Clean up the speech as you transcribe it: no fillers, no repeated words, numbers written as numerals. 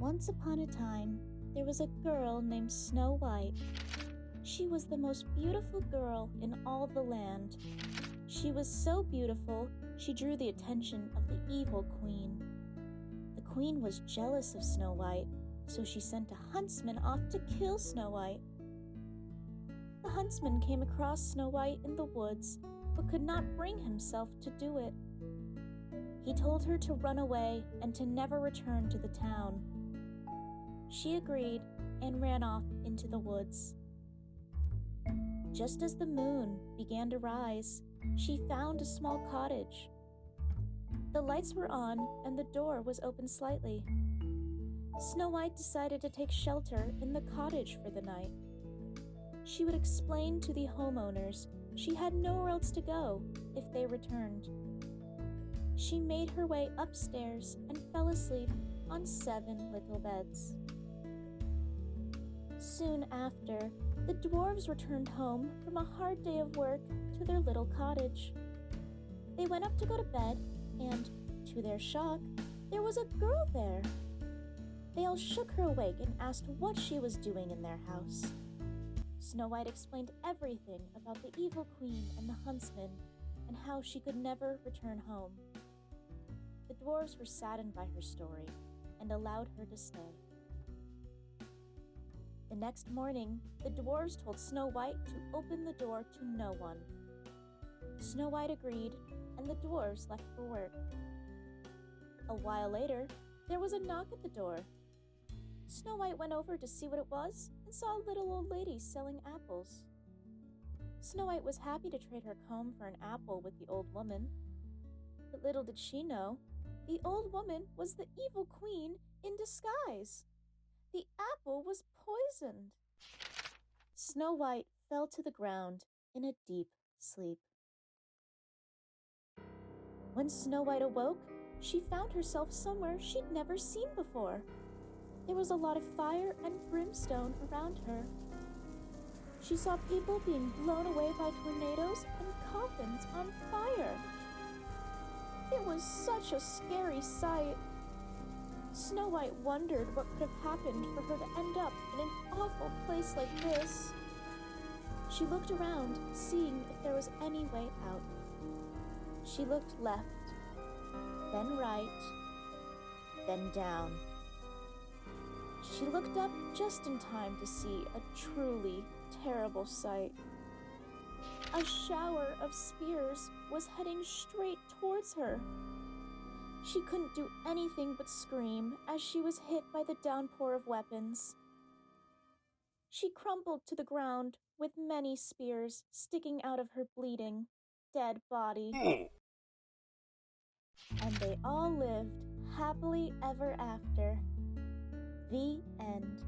Once upon a time, there was a girl named Snow White. She was the most beautiful girl in all the land. She was so beautiful, she drew the attention of the evil queen. The queen was jealous of Snow White, so she sent a huntsman off to kill Snow White. The huntsman came across Snow White in the woods, but could not bring himself to do it. He told her to run away and to never return to the town. She agreed and ran off into the woods. Just as the moon began to rise, she found a small cottage. The lights were on and the door was open slightly. Snow White decided to take shelter in the cottage for the night. She would explain to the homeowners she had nowhere else to go if they returned. She made her way upstairs and fell asleep on 7 little beds. Soon after, the dwarves returned home from a hard day of work to their little cottage. They went up to go to bed, and, to their shock, there was a girl there. They all shook her awake and asked what she was doing in their house. Snow White explained everything about the evil queen and the huntsman, and how she could never return home. The dwarves were saddened by her story, and allowed her to stay. The next morning, the dwarves told Snow White to open the door to no one. Snow White agreed, and the dwarves left for work. A while later, there was a knock at the door. Snow White went over to see what it was and saw a little old lady selling apples. Snow White was happy to trade her comb for an apple with the old woman. But little did she know, the old woman was the evil queen in disguise. The apple was poisoned. Snow White fell to the ground in a deep sleep. When Snow White awoke, she found herself somewhere she'd never seen before. There was a lot of fire and brimstone around her. She saw people being blown away by tornadoes and coffins on fire. It was such a scary sight. Snow White wondered what could have happened for her to end up in an awful place like this. She looked around, seeing if there was any way out. She looked left, then right, then down. She looked up just in time to see a truly terrible sight. A shower of spears was heading straight towards her. She couldn't do anything but scream as she was hit by the downpour of weapons. She crumpled to the ground with many spears sticking out of her bleeding, dead body. And they all lived happily ever after. The end.